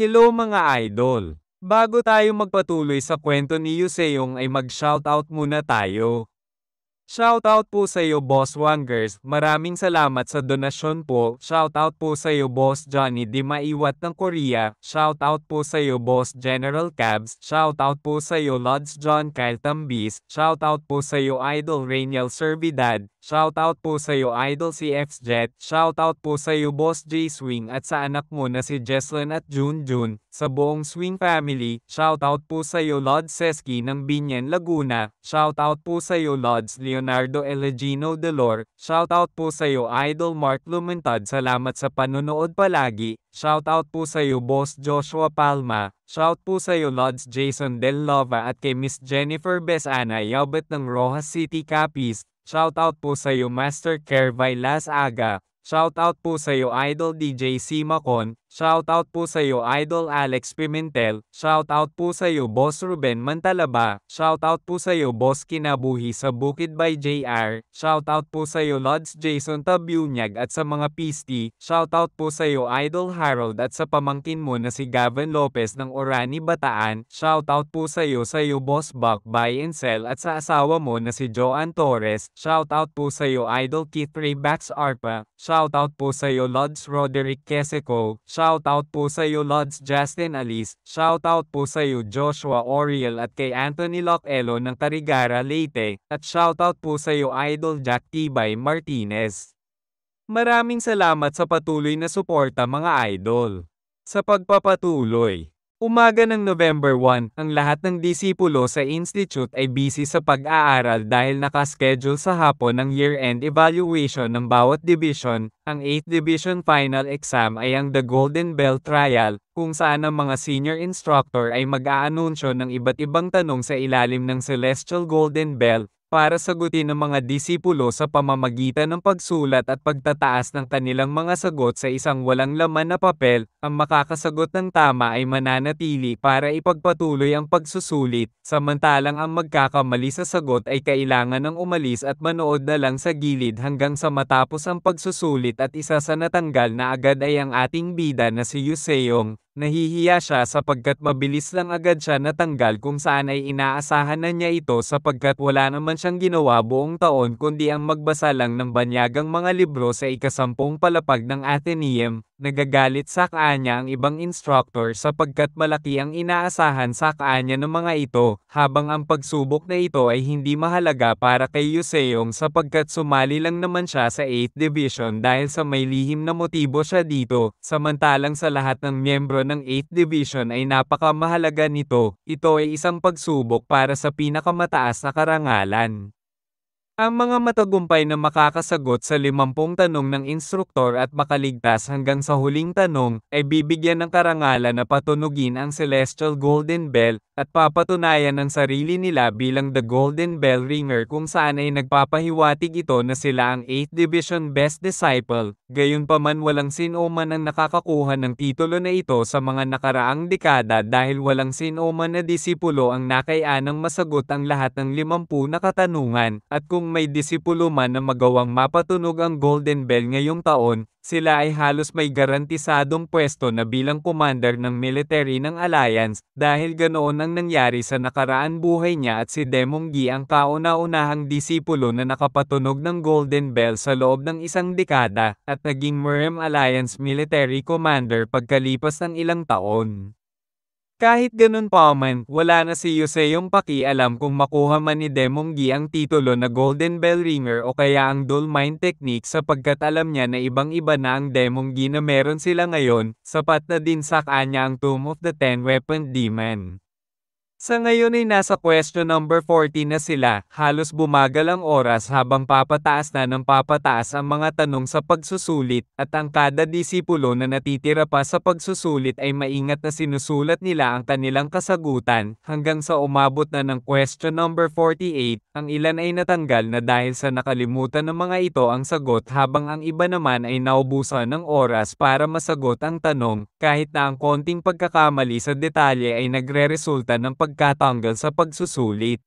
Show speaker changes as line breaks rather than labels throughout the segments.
Hello mga idol! Bago tayo magpatuloy sa kwento ni Yuseong ay mag-shoutout muna tayo. Shoutout po sa iyo Boss Wangers, maraming salamat sa donasyon po. Shoutout po sa iyo Boss Johnny Di Maiwat ng Korea. Shoutout po sa iyo Boss General Cabs. Shoutout po sa iyo Lods John Kyle Tambis. Shoutout po sa iyo Idol Rainiel Servidad. Shoutout po sa iyo Idol CF's Jet. Shoutout po sa iyo Boss J Swing at sa anak mo na si Jesslyn at Junjun. Sa buong Swing family, shoutout po sa iyo Lods Seski ng Binyan, Laguna. Shoutout po sa iyo Lods Leonardo Elegino Delor. Shoutout po sa iyo Idol Mark Lumentad, salamat sa panonood palagi. Shoutout po sa iyo Boss Joshua Palma. Shout po sa iyo Lods Jason Del Lova at kay Miss Jennifer Besana Yaubet ng Rojas City Capiz. Shoutout po sa iyo Master Kervay Las Aga. Shoutout po sa iyo Idol DJ Simacon. Shoutout po sa iyo Idol Alex Pimentel. Shoutout po sa iyo Boss Ruben Mantalaba. Shoutout po sa iyo Boss Kinabuhi sa Bukid by JR. Shoutout po sa iyo Lods Jason Tabunyag at sa mga Pisti. Shoutout po sa iyo Idol Harold at sa pamangkin mo na si Gavin Lopez ng Orani Bataan. Shoutout po sa iyo Boss Buck Buy and Sell at sa asawa mo na si Joanne Torres. Shoutout po sa iyo Idol Keith Raybacks Arpa. Shoutout po sa iyo Lods Roderick Keseco. Shoutout po sa iyo Lods Justin Alice. Shoutout po sa iyo Joshua Oriel at kay Anthony Locelo ng Tarigara, Leyte. At shoutout po sa iyo Idol Jack Tibay Martinez. Maraming salamat sa patuloy na suporta mga idol. Sa pagpapatuloy. Umaga ng November 1, ang lahat ng disipulo sa Institute ay busy sa pag-aaral dahil nakaschedule sa hapon ang year-end evaluation ng bawat division. Ang 8th Division Final Exam ay ang The Golden Bell Trial, kung saan ang mga senior instructor ay mag-aanunsyo ng iba't ibang tanong sa ilalim ng Celestial Golden Bell, para sagutin ng mga disipulo sa pamamagitan ng pagsulat at pagtataas ng kanilang mga sagot sa isang walang laman na papel. Ang makakasagot ng tama ay mananatili para ipagpatuloy ang pagsusulit, samantalang ang magkakamali sa sagot ay kailangan ng umalis at manood na lang sa gilid hanggang sa matapos ang pagsusulit, at isa sa natanggal na agad ay ang ating bida na si Yuseong. Nahihiya siya sapagkat mabilis lang agad siya natanggal, kung saan ay inaasahan na niya ito sapagkat wala naman siyang ginawa buong taon kundi ang magbasa lang ng banyagang mga libro sa ika-10 palapag ng Athenaeum. Nagagalit sa kanya ang ibang instructor sapagkat malaki ang inaasahan sa kanya ng mga ito, habang ang pagsubok na ito ay hindi mahalaga para kay Yuseong sapagkat sumali lang naman siya sa 8th Division dahil sa may lihim na motibo siya dito, samantalang sa lahat ng miyembro ng 8th Division ay napakamahalaga nito. Ito ay isang pagsubok para sa pinakamataas na karangalan. Ang mga matagumpay na makakasagot sa 50 tanong ng instruktor at makaligtas hanggang sa huling tanong, ay bibigyan ng karangalan na patunugin ang Celestial Golden Bell, at papatunayan ang sarili nila bilang The Golden Bell Ringer, kung saan ay nagpapahiwatig ito na sila ang 8th Division Best Disciple. Gayunpaman walang sino-man ang nakakakuha ng titulo na ito sa mga nakaraang dekada dahil walang sino-man na disipulo ang nakayanang masagot ang lahat ng 50 na katanungan, at kung may disipulo man na magawang mapatunog ang Golden Bell ngayong taon, sila ay halos may garantisadong pwesto na bilang commander ng military ng Alliance, dahil ganoon ang nangyari sa nakaraan buhay niya, at si Demong Gi ang kauna-unahang disipulo na nakapatunog ng Golden Bell sa loob ng isang dekada, at naging Merem Alliance military commander pagkalipas ng ilang taon. Kahit ganun pa man, wala na si Yuseong pakialam kung makuha man ni Demong Gi ang titulo na Golden Bell Ringer o kaya ang Dual Mind Technique, sapagkat alam niya na ibang-iba na ang Demong Gi na meron sila ngayon, sapat na din sa kanya ang Tomb of the Ten-Weaponed Demon. Sa ngayon ay nasa question number 40 na sila, halos bumagal ang oras habang papataas na ng papataas ang mga tanong sa pagsusulit, at ang kada disipulo na natitira pa sa pagsusulit ay maingat na sinusulat nila ang kanilang kasagutan, hanggang sa umabot na ng question number 48, ang ilan ay natanggal na dahil sa nakalimutan ng mga ito ang sagot, habang ang iba naman ay naubusan ng oras para masagot ang tanong, kahit na ang konting pagkakamali sa detalye ay nagre-resulta ng pagkatanggal sa pagsusulit.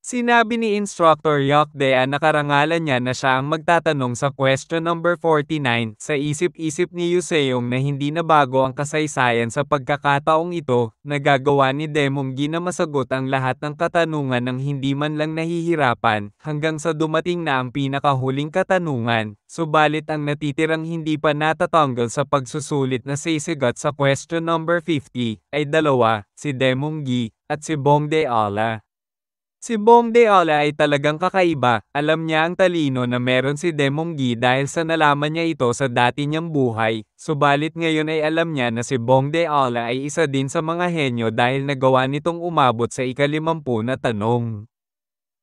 Sinabi ni Instructor Yokdea na karangalan niya na siya ang magtatanong sa question number 49, sa isip-isip ni Yuseong na hindi na bago ang kasaysayan sa pagkakataong ito, nagagawa ni Demonggi na masagot ang lahat ng katanungan ng hindi man lang nahihirapan, hanggang sa dumating na ang pinakahuling katanungan, subalit ang natitirang hindi pa natatanggal sa pagsusulit na sisigat sa question number 50, ay dalawa, si Demonggi, at si Bongdeala. Si Bongdeala ay talagang kakaiba, alam niya ang talino na meron si Demonggi dahil sa nalaman niya ito sa dati niyang buhay, subalit ngayon ay alam niya na si Bongdeala ay isa din sa mga henyo dahil nagawa nitong umabot sa ika-50 na tanong.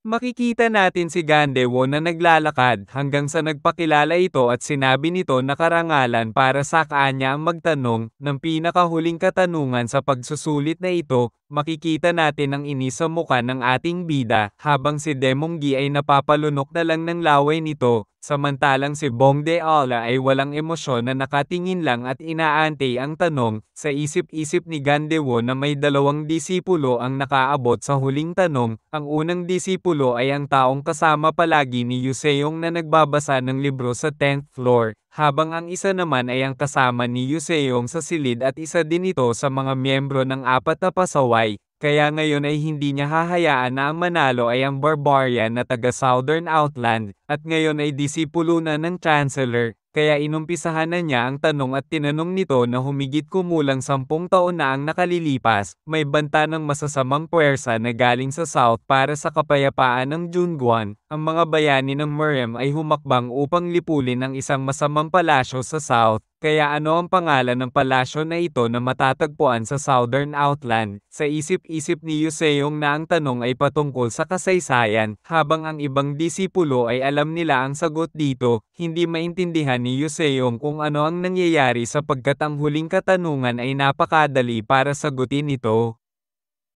Makikita natin si Gandewo na naglalakad hanggang sa nagpakilala ito at sinabi nito na karangalan para sa kanya ang magtanong ng pinakahuling katanungan sa pagsusulit na ito. Makikita natin ang inis sa muka ng ating bida habang si Demonggi ay napapalunok na lang ng laway nito, samantalang si Bongdeala ay walang emosyon na nakatingin lang at inaantay ang tanong. Sa isip-isip ni Gandewo na may dalawang disipulo ang nakaabot sa huling tanong, ang unang disipulo ay ang taong kasama palagi ni Yuseong na nagbabasa ng libro sa 10th floor, habang ang isa naman ay ang kasama ni Yuseong sa silid at isa din ito sa mga miyembro ng 4 na pasaway, kaya ngayon ay hindi niya hahayaan na ang manalo ay ang barbarian na taga Southern Outland, at ngayon ay disipulo na ng Chancellor. Kaya inumpisahan na niya ang tanong at tinanong nito na humigit kumulang 10 taon na ang nakalilipas, may banta ng masasamang puwersa na galing sa South para sa kapayapaan ng Junguan, ang mga bayani ng Murem ay humakbang upang lipulin ang isang masamang palasyo sa South. Kaya ano ang pangalan ng palasyo na ito na matatagpuan sa Southern Outland? Sa isip-isip ni Yuseong na ang tanong ay patungkol sa kasaysayan, habang ang ibang disipulo ay alam nila ang sagot dito, hindi maintindihan ni Yuseong kung ano ang nangyayari sapagkat ang huling katanungan ay napakadali para sagutin ito.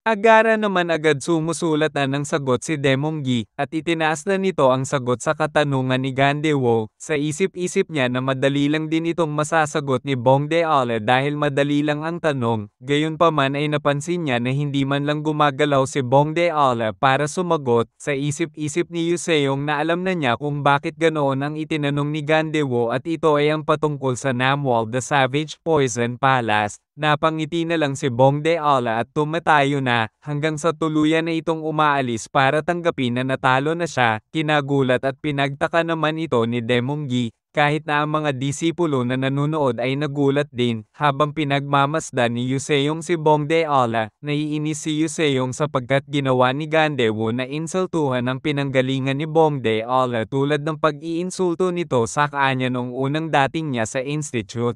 Agara naman agad sumusulat na ng sagot si Demonggi, at itinaas na nito ang sagot sa katanungan ni Gandewo. Sa isip-isip niya na madali lang din itong masasagot ni Bongdeala dahil madali lang ang tanong, gayunpaman ay napansin niya na hindi man lang gumagalaw si Bongdeala para sumagot. Sa isip-isip ni Yuseong na alam na niya kung bakit ganoon ang itinanong ni Gandewo at ito ay ang patungkol sa Namwal the Savage Poison Palace. Napangiti na lang si Bongdeala at tumatayo na, hanggang sa tuluyan na itong umaalis para tanggapin na natalo na siya. Kinagulat at pinagtaka naman ito ni Demonggi, kahit na ang mga disipulo na nanunood ay nagulat din, habang pinagmamasdan ni Yuseong si Bongdeala. Naiinis si Yuseong sapagkat ginawa ni Gandewo na insultuhan ang pinanggalingan ni Bongdeala tulad ng pag-iinsulto nito sa kanya noong unang dating niya sa institute.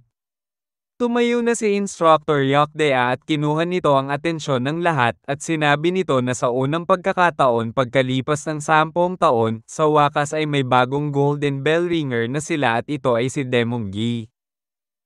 Tumayo na si Instructor Yokdea at kinuha nito ang atensyon ng lahat at sinabi nito na sa unang pagkakataon pagkalipas ng 10 taon, sa wakas ay may bagong golden bell ringer na sila at ito ay si Demonggi.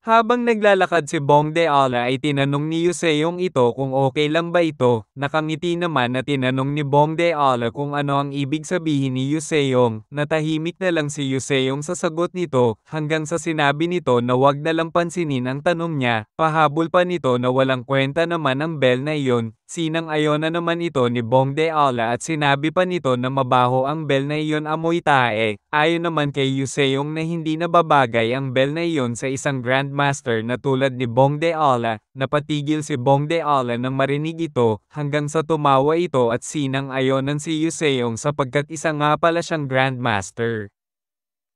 Habang naglalakad si Bongdeala ay tinanong ni Yuseong ito kung okay lang ba ito, nakangiti naman na tinanong ni Bongdeala kung ano ang ibig sabihin ni Yuseong, natahimik na lang si Yuseong sa sagot nito, hanggang sa sinabi nito na wag na lang pansinin ang tanong niya, pahabol pa nito na walang kwenta naman ang bell na iyon. Sinang-ayon na naman ito ni Bongdeala at sinabi pa nito na mabaho ang bell na iyon amoy tae. Ayon naman kay Yuseong na hindi nababagay ang bell na iyon sa isang grandmaster na tulad ni Bongdeala, napatigil si Bongdeala nang marinig ito, hanggang sa tumawa ito at sinang-ayonan si Yuseong sapagkat isa nga pala siyang grandmaster.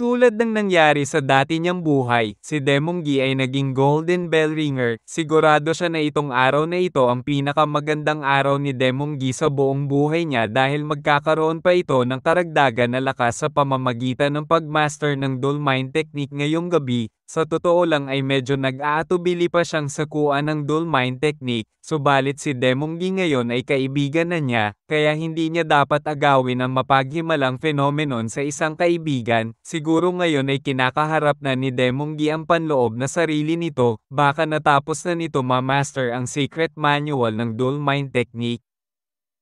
Tulad ng nangyari sa dati niyang buhay, si Demonggi ay naging golden bell ringer. Sigurado siya na itong araw na ito ang pinakamagandang araw ni Demonggi sa buong buhay niya dahil magkakaroon pa ito ng karagdagan na lakas sa pamamagitan ng pagmaster ng Dolmine Technique ngayong gabi. Sa totoo lang ay medyo nag-aatubili pa siyang sakuan ng Dolmine Technique, subalit si Demonggi ngayon ay kaibigan na niya, kaya hindi niya dapat agawin ang mapaghimalang phenomenon sa isang kaibigan. Siguro ngayon ay kinakaharap na ni Demonggi ang panloob na sarili nito, baka natapos na nito ma-master ang secret manual ng Dolmine Technique.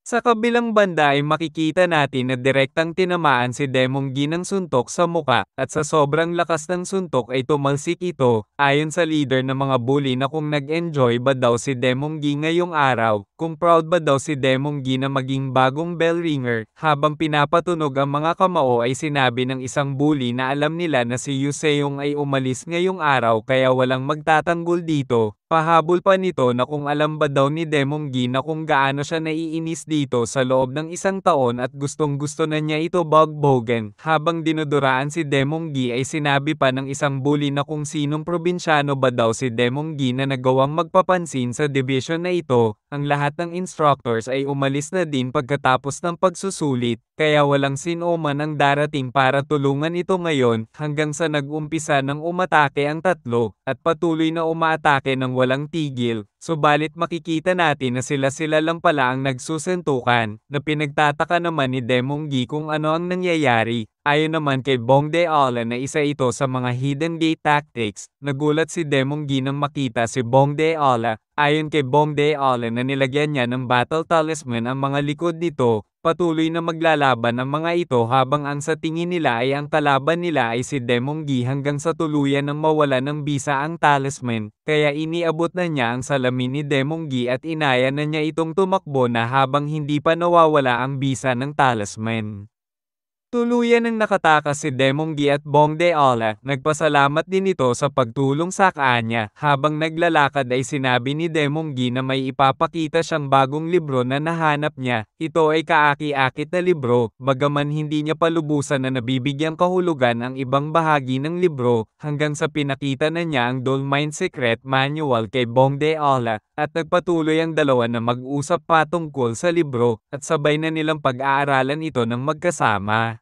Sa kabilang banda ay makikita natin na direktang tinamaan si Demonggi ng suntok sa muka, at sa sobrang lakas ng suntok ay tumalsik ito. Ayon sa leader ng mga bully na kung nag-enjoy ba daw si Demonggi ngayong araw, kung proud ba daw si Demong Gi na maging bagong bell ringer. Habang pinapatunog ang mga kamao ay sinabi ng isang bully na alam nila na si Yu Seong ay umalis ngayong araw kaya walang magtatanggol dito. Pahabol pa nito na kung alam ba daw ni Demong Gi na kung gaano siya naiinis dito sa loob ng isang taon at gustong gusto na niya ito bugbogen. Habang dinuduraan si Demong Gi ay sinabi pa ng isang bully na kung sinong probinsyano ba daw si Demong Gi na nagawang magpapansin sa division na ito. Ang lahat ng instructors ay umalis na din pagkatapos ng pagsusulit, kaya walang sino man ang darating para tulungan ito ngayon hanggang sa nag-umpisa ng umatake ang tatlo at patuloy na umaatake ng walang tigil. Subalit makikita natin na sila lang pala ang nagsusuntukan, na pinagtataka naman ni Demong Gi kung ano ang nangyayari. Ayon naman kay Bong Deola na isa ito sa mga hidden gate tactics, nagulat si Demong Gi nang makita si Bong Deola. Ayon kay Bong Deola na nilagyan niya ng battle talisman ang mga likod nito, patuloy na maglalaban ang mga ito habang ang sa tingin nila ay ang kalaban nila ay si Demong Gi hanggang sa tuluyan ng mawala ng bisa ang talisman, kaya iniabot na niya ang salamin ni Demong Gi at inaya na niya itong tumakbo na habang hindi pa nawawala ang bisa ng talisman. Tuluyan ng nakatakas si Demong Gi at Bong Deola, nagpasalamat din ito sa pagtulong sa kanya. Habang naglalakad ay sinabi ni Demong Gi na may ipapakita siyang bagong libro na nahanap niya. Ito ay kaaki-akit na libro, bagaman hindi niya palubusan na nabibigyang kahulugan ang ibang bahagi ng libro, hanggang sa pinakita na niya ang Dolmine Secret Manual kay Bong Deola, at nagpatuloy ang dalawa na mag-usap patungkol sa libro, at sabay na nilang pag-aaralan ito ng magkasama.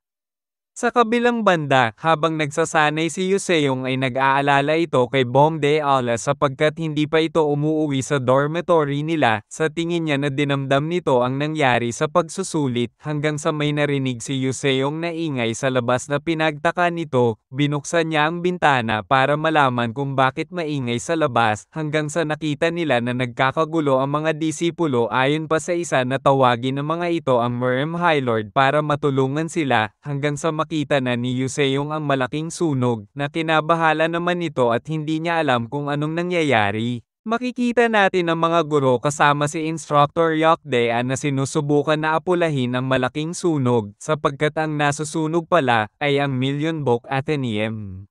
Sa kabilang banda, habang nagsasanay si Yu Seong ay nag-aalala ito kay Bong Deola sapagkat hindi pa ito umuuwi sa dormitory nila. Sa tingin niya na dinamdam nito ang nangyari sa pagsusulit hanggang sa may narinig si Yu Seong na ingay sa labas na pinagtaka nito. Binuksan niya ang bintana para malaman kung bakit maingay sa labas hanggang sa nakita nila na nagkakagulo ang mga disipulo. Ayon pa sa isa na tawagin ng mga ito ang Merem High Lord para matulungan sila hanggang sa makita na ni Yu Seong ang malaking sunog, na kinabahala naman ito at hindi niya alam kung anong nangyayari. Makikita natin ang mga guro kasama si Instructor Yokdea na sinusubukan na apulahin ang malaking sunog, sapagkat ang nasusunog pala ay ang Million Book Athenaeum.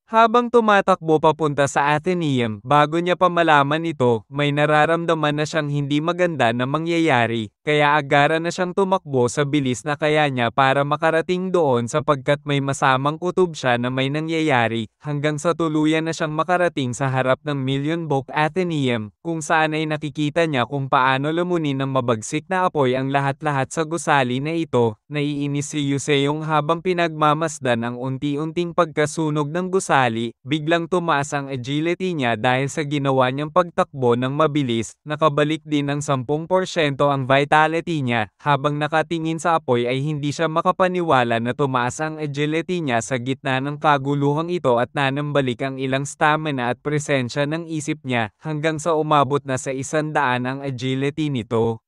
Habang tumatakbo papunta sa Athenaeum, bago niya pa malaman ito, may nararamdaman na siyang hindi maganda na mangyayari, kaya agaran na siyang tumakbo sa bilis na kaya niya para makarating doon sapagkat may masamang kutob siya na may nangyayari, hanggang sa tuluyan na siyang makarating sa harap ng Million Book Athenaeum, kung saan ay nakikita niya kung paano lumunin ng mabagsik na apoy ang lahat-lahat sa gusali na ito. Naiinis si Yu Seong habang pinagmamasdan ang unti-unting pagkasunog ng gusali, biglang tumaas ang agility niya dahil sa ginawa niyang pagtakbo ng mabilis, nakabalik din ng 10% ang vitality niya. Habang nakatingin sa apoy ay hindi siya makapaniwala na tumaas ang agility niya sa gitna ng kaguluhang ito at nanambalik ang ilang stamina at presensya ng isip niya, hanggang sa umabot na sa 100 ang agility nito.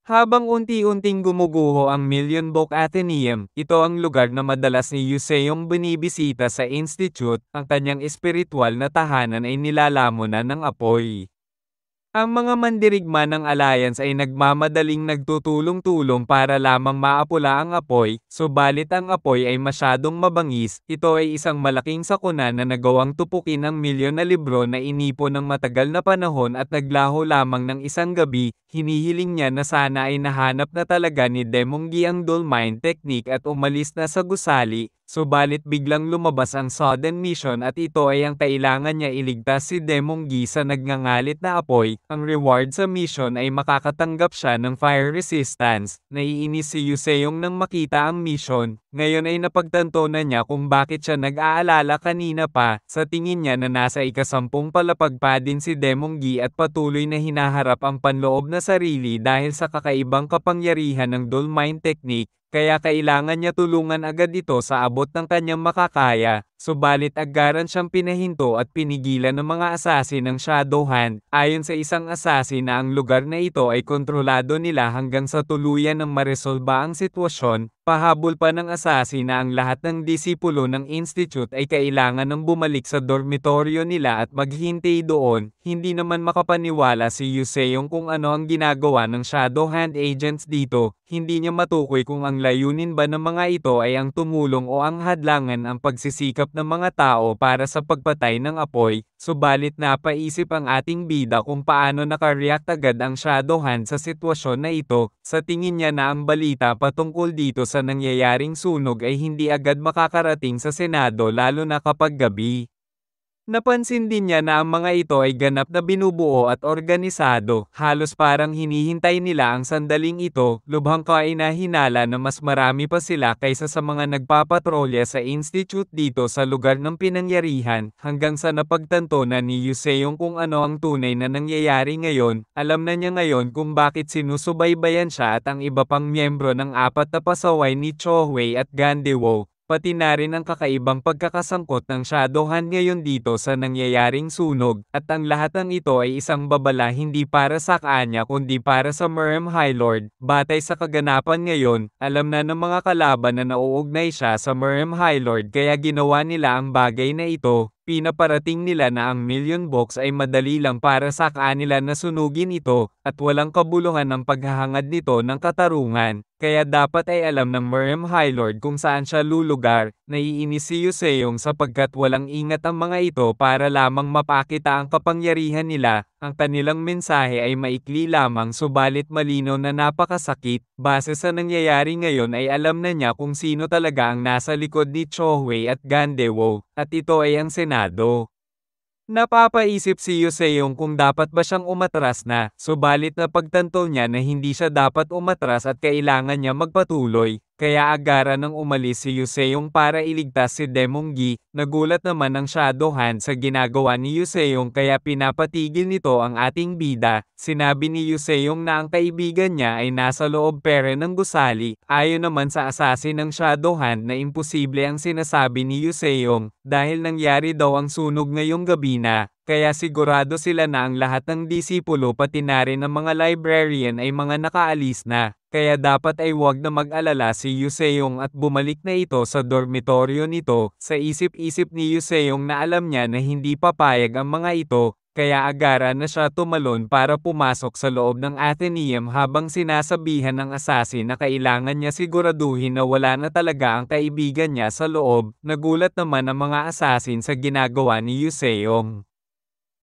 Habang unti-unting gumuguho ang Million Book Athenaeum, ito ang lugar na madalas ni Yu Seong binibisita sa institute, ang kanyang espiritual na tahanan ay nilalamunan ng apoy. Ang mga mandirigma ng Alliance ay nagmamadaling nagtutulong-tulong para lamang maapula ang apoy, subalit ang apoy ay masyadong mabangis. Ito ay isang malaking sakuna na nagawang tupukin ang milyon na libro na inipon ng matagal na panahon at naglaho lamang ng isang gabi. Hinihiling niya na sana ay nahanap na talaga ni Demong Gi ang Dolmine Technique at umalis na sa gusali. Subalit biglang lumabas ang sudden mission at ito ay ang kailangan niya iligtas si Demong Gi sa nagngangalit na apoy. Ang reward sa mission ay makakatanggap siya ng fire resistance. Naiinis si Yu Seong nang makita ang mission. Ngayon ay napagtanto na niya kung bakit siya nag-aalala kanina pa. Sa tingin niya na nasa ika-10 palapag pa din si Demong Gi at patuloy na hinaharap ang panloob na sarili dahil sa kakaibang kapangyarihan ng Dolmine Technique. Kaya kailangan niya tulungan agad ito sa abot ng kanyang makakaya, subalit agaran siyang pinahinto at pinigilan ng mga assassin ng Shadow Hand. Ayon sa isang assassin na ang lugar na ito ay kontrolado nila hanggang sa tuluyan ng maresolba ang sitwasyon. Pahabol pa ng assassin na ang lahat ng disipulo ng Institute ay kailangan ng bumalik sa dormitoryo nila at maghintay doon. Hindi naman makapaniwala si Yuseong kung ano ang ginagawa ng Shadow Hand agents dito. Hindi niya matukoy kung ang layunin ba ng mga ito ay ang tumulong o ang hadlangan ang pagsisikap ng mga tao para sa pagpatay ng apoy. Subalit napaisip ang ating bida kung paano nakareact agad ang Shadow Hand sa sitwasyon na ito. Sa tingin niya na ang balita patungkol dito sa nangyayaring sunog ay hindi agad makakarating sa Senado lalo na kapag gabi. Napansin din niya na ang mga ito ay ganap na binubuo at organisado, halos parang hinihintay nila ang sandaling ito. Lubhang kainahinala na mas marami pa sila kaysa sa mga nagpapatrolya sa Institute dito sa lugar ng pinangyarihan, hanggang sa napagtanto na ni Yuseong kung ano ang tunay na nangyayari ngayon. Alam na niya ngayon kung bakit sinusubaybayan siya at ang iba pang miyembro ng apat na pasaway ni Chohwei at Gandewo. Pati na rin ang kakaibang pagkakasangkot ng Shadow Hand ngayon dito sa nangyayaring sunog, at ang lahat ng ito ay isang babala hindi para sa kanya kundi para sa Merem High Lord. Batay sa kaganapan ngayon, alam na ng mga kalaban na nauugnay siya sa Merem High Lord kaya ginawa nila ang bagay na ito. Pinaparating nila na ang Million Box ay madali lang para sa kanila na sunugin ito, at walang kabuluhan ng paghahangad nito ng katarungan. Kaya dapat ay alam ng Merem High Lord kung saan siya lulugar. Naiinis si Yuseong sapagkat walang ingat ang mga ito para lamang mapakita ang kapangyarihan nila. Ang kanilang mensahe ay maikli lamang subalit malinaw na napakasakit. Base sa nangyayari ngayon ay alam na niya kung sino talaga ang nasa likod ni Chohwei at Gandewo, at ito ay ang Senado. Napapaisip si Yuseong kung dapat ba siyang umatras na, subalit napagtanto niya na hindi siya dapat umatras at kailangan niya magpatuloy. Kaya agaran ng umalis si Yuseong para iligtas si Demong Gi. Nagulat naman ang Shadow Hand sa ginagawa ni Yuseong kaya pinapatigil nito ang ating bida. Sinabi ni Yuseong na ang kaibigan niya ay nasa loob pere ng gusali. Ayon naman sa assassin ng Shadow Hand na imposible ang sinasabi ni Yuseong dahil nangyari daw ang sunog ngayong gabi na. Kaya sigurado sila na ang lahat ng disipulo pati na rin ang mga librarian ay mga nakaalis na. Kaya dapat ay huwag na mag-alala si Yuseong at bumalik na ito sa dormitoryo nito. Sa isip-isip ni Yuseong na alam niya na hindi papayag ang mga ito, kaya agaran na siya tumalon para pumasok sa loob ng Athenaeum habang sinasabihan ng assassin na kailangan niya siguraduhin na wala na talaga ang kaibigan niya sa loob. Nagulat naman ang mga assassin sa ginagawa ni Yuseong.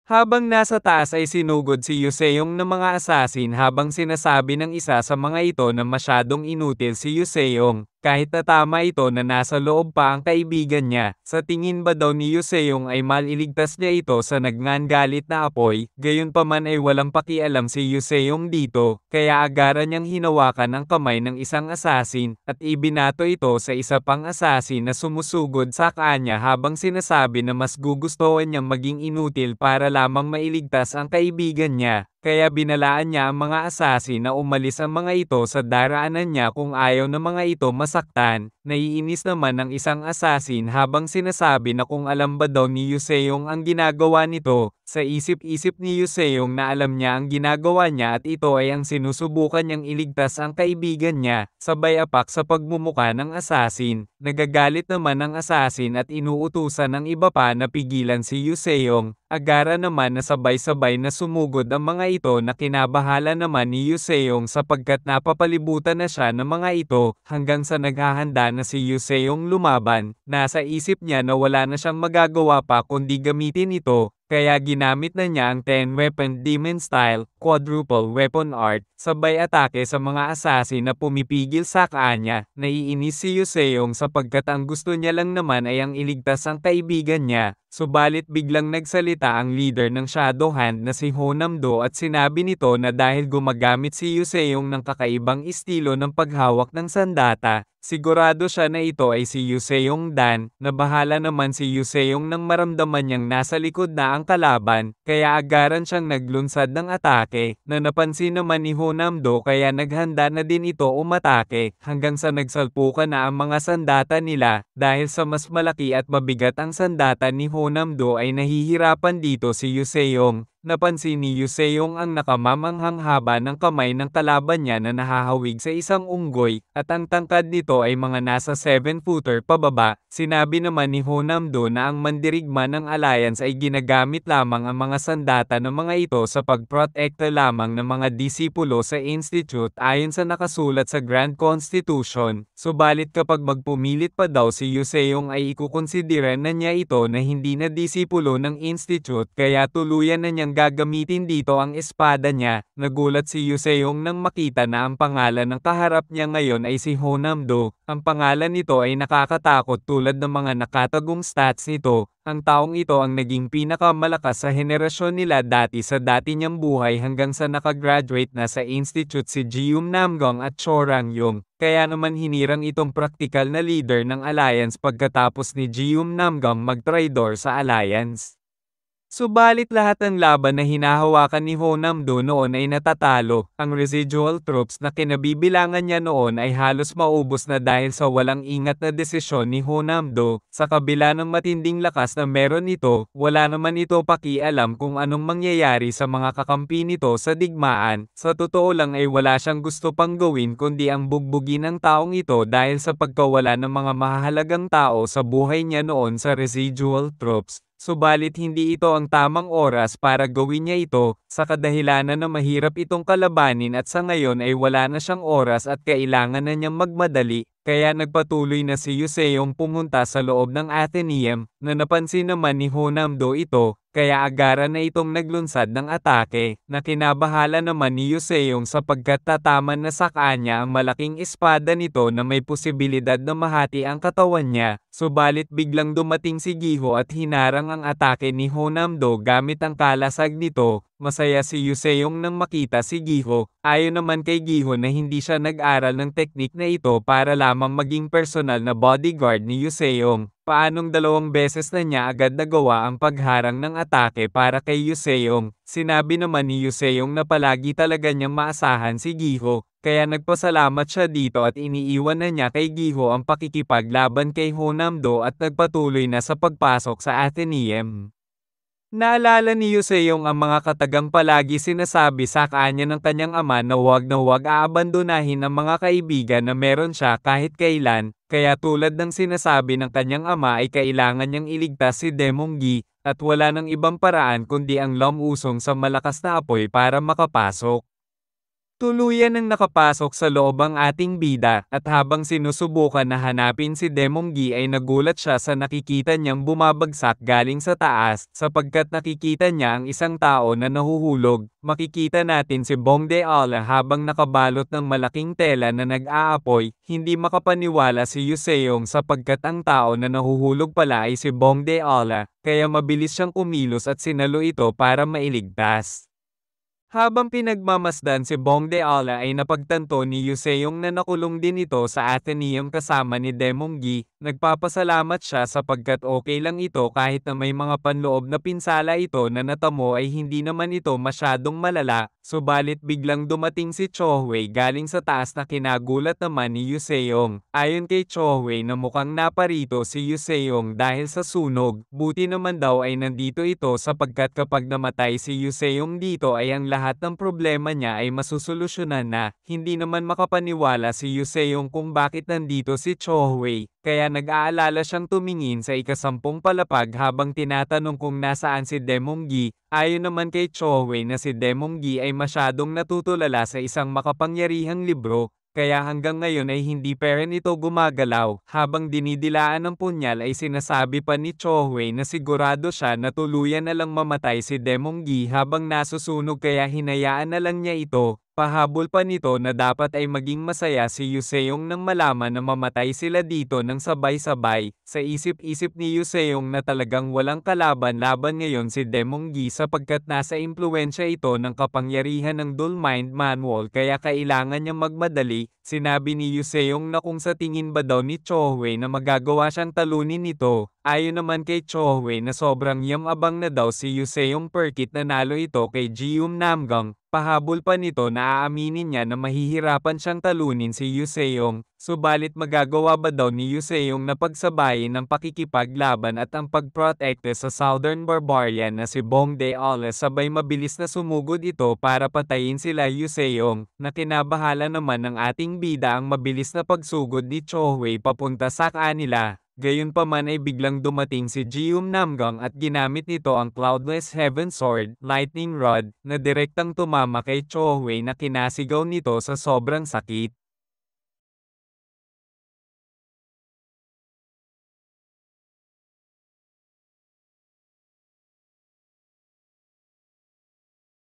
Habang nasa taas ay sinugod si Yuseong ng mga assassin habang sinasabi ng isa sa mga ito na masyadong inutil si Yuseong, kahit na tama ito na nasa loob pa ang kaibigan niya. Sa tingin ba daw ni Yuseong ay maliligtas niya ito sa nagngangalit na apoy, gayunpaman ay walang pakialam si Yuseong dito, kaya agaran niyang hinawakan ang kamay ng isang assassin, at ibinato ito sa isa pang assassin na sumusugod sa kanya habang sinasabi na mas gugustuhan niyang maging inutil para lamang mailigtas ang kaibigan niya. Kaya binalaan niya ang mga assassin na umalis ang mga ito sa daraanan niya kung ayaw ng mga ito masaktan. Naiinis naman ng isang assassin habang sinasabi na kung alam ba daw ni Yuseong ang ginagawa nito. Sa isip-isip ni Yuseong na alam niya ang ginagawa niya at ito ay ang sinusubukan niyang iligtas ang kaibigan niya, sabay apak sa pagmumuka ng assassin. Nagagalit naman ang assassin at inuutusan ng iba pa na pigilan si Yuseong. Agara naman na sabay-sabay na sumugod ang mga ito na kinabahala naman ni Yuseong sapagkat napapalibutan na siya ng mga ito hanggang sa naghahanda na si Yuseong lumaban. Nasa isip niya na wala na siyang magagawa pa kundi gamitin ito. Kaya ginamit na niya ang 10-weapon demon style, quadruple weapon art, sabay atake sa mga assassin na pumipigil sa kanya. Naiinis si Yuseong sapagkat ang gusto niya lang naman ay ang iligtas ang kaibigan niya. Subalit biglang nagsalita ang leader ng Shadow Hand na si Honamdo at sinabi nito na dahil gumagamit si Yuseong ng kakaibang estilo ng paghawak ng sandata, sigurado siya na ito ay si Yuseong Dan, na bahala naman si Yuseong nang maramdaman niyang nasa likod na ang kalaban, kaya agaran siyang naglunsad ng atake, na napansin naman ni Honamdo kaya naghanda na din ito umatake, hanggang sa nagsalpukan na ang mga sandata nila, dahil sa mas malaki at mabigat ang sandata ni Honamdo ay nahihirapan dito si Yuseong. napansin ni Yuseong ang nakamamanghang haba ng kamay ng kalaban niya na nahahawig sa isang unggoy, at ang tangkad nito ay mga nasa 7-footer pababa. Sinabi naman ni Honamdo na ang mandirigma ng Alliance ay ginagamit lamang ang mga sandata ng mga ito sa pagprotekta lamang ng mga disipulo sa Institute ayon sa nakasulat sa Grand Constitution. Subalit kapag magpumilit pa daw si Yuseong ay ikukonsidera na niya ito na hindi na disipulo ng Institute kaya tuluyan na niyang gagamitin dito ang espada niya. Nagulat si Yuseong nang makita na ang pangalan ng kaharap niya ngayon ay si Honamdo. Ang pangalan nito ay nakakatakot tulad ng mga nakatagong stats nito. Ang taong ito ang naging pinakamalakas sa henerasyon nila dati sa dati niyang buhay hanggang sa nakagraduate na sa Institute si Jium Namgong at Cho Rang-yung. Kaya naman hinirang itong praktikal na leader ng Alliance pagkatapos ni Jium Namgong mag-traitor sa Alliance. Subalit lahat ng laban na hinahawakan ni Honamdo noon ay natatalo. Ang residual troops na kinabibilangan niya noon ay halos maubos na dahil sa walang ingat na desisyon ni Honamdo. Sa kabila ng matinding lakas na meron ito, wala naman ito pakialam kung anong mangyayari sa mga kakampi nito sa digmaan. Sa totoo lang ay wala siyang gusto pang gawin kundi ang bugbugin ang taong ito dahil sa pagkawala ng mga mahahalagang tao sa buhay niya noon sa residual troops. Subalit hindi ito ang tamang oras para gawin niya ito, sa kadahilanan na mahirap itong kalabanin at sa ngayon ay wala na siyang oras at kailangan na niyang magmadali, kaya nagpatuloy na si Yuseong pumunta sa loob ng Athenaeum, na napansin naman ni Honamdo ito, kaya agaran na itong naglunsad ng atake, na kinabahala naman ni Yuseong sapagkat tataman na sa kanya ang malaking espada nito na may posibilidad na mahati ang katawan niya. Subalit biglang dumating si Giho at hinarang ang atake ni Honamdo gamit ang kalasag nito. Masaya si Yuseong nang makita si Giho. Ayon naman kay Giho na hindi siya nag-aral ng teknik na ito para lamang maging personal na bodyguard ni Yuseong. Paanong 2 beses na niya agad nagawa ang pagharang ng atake para kay Yuseong. Sinabi naman ni Yuseong na palagi talaga niyang maasahan si Giho. Kaya nagpasalamat siya dito at iniiwan na niya kay Giho ang pakikipaglaban kay Honamdo at nagpatuloy na sa pagpasok sa Athenaeum. Naalala ni Yuseong ang mga katagang palagi sinasabi sa kanya ng kanyang ama na huwag aabandonahin ang mga kaibigan na meron siya kahit kailan, kaya tulad ng sinasabi ng kanyang ama ay kailangan niyang iligtas si Demonggi, at wala ng ibang paraan kundi ang lumusong sa malakas na apoy para makapasok. Tuluyan ang nakapasok sa loob ang ating bida, at habang sinusubukan na hanapin si Demonggi ay nagulat siya sa nakikita niyang bumabagsak galing sa taas, sapagkat nakikita niya ang isang tao na nahuhulog. Makikita natin si Bongde Ala habang nakabalot ng malaking tela na nag-aapoy, hindi makapaniwala si Yuseong sapagkat ang tao na nahuhulog pala ay si Bongde Ala, kaya mabilis siyang kumilos at sinalo ito para mailigtas. Habang pinagmamasdan si Bongde Ala ay napagtanto ni Yuseong na nakulong din ito sa Athenaeum kasama ni Demonggi. Nagpapasalamat siya sapagkat okay lang ito kahit na may mga panloob na pinsala ito na natamo ay hindi naman ito masyadong malala. Subalit biglang dumating si Chohwei galing sa taas na kinagulat naman ni Yuseong. Ayon kay Chohwei na mukhang naparito si Yuseong dahil sa sunog. Buti naman daw ay nandito ito sapagkat kapag namatay si Yuseong dito ay ang lahat ng problema niya ay masusolusyonan na. Hindi naman makapaniwala si Yuseong kung bakit nandito si Chohwei. Kaya nag-aalala siyang tumingin sa ika-10 palapag habang tinatanong kung nasaan si Demonggi. Ayon naman kay Chohwei na si Demonggi ay masyadong natutulala sa isang makapangyarihang libro, kaya hanggang ngayon ay hindi pa rin ito gumagalaw. Habang dinidilaan ng punyal ay sinasabi pa ni Chohwei na sigurado siya na tuluyan na lang mamatay si Demonggi habang nasusunog kaya hinayaan na lang niya ito. Pahabol pa nito na dapat ay maging masaya si Yuseong nang malaman na mamatay sila dito ng sabay-sabay. Sa isip-isip ni Yuseong na talagang walang kalaban-laban ngayon si Demonggi sapagkat nasa impluwensya ito ng kapangyarihan ng Dual Mind Manual kaya kailangan niyang magmadali. Sinabi ni Yuseong na kung sa tingin ba daw ni Chohwei na magagawa siyang talunin nito. Ayon naman kay Chohwei na sobrang yamabang na daw si Yuseong perkit nanalo ito kay Jium Namgong. Pahabol pa nito na aaminin niya na mahihirapan siyang talunin si Yuseong, subalit magagawa ba daw ni Yuseong na pagsabayin ang pakikipaglaban at ang pagprotekte sa Southern Barbarian na si Bong Deola sabay mabilis na sumugod ito para patayin sila Yuseong, na kinabahala naman ng ating bida ang mabilis na pagsugod ni Chohui papunta sa kanila. Gayunpaman ay biglang dumating si Geum Namgang at ginamit nito ang Cloudless Heaven Sword, Lightning Rod, na direktang tumama kay Chohui na kinasigaw nito sa sobrang sakit.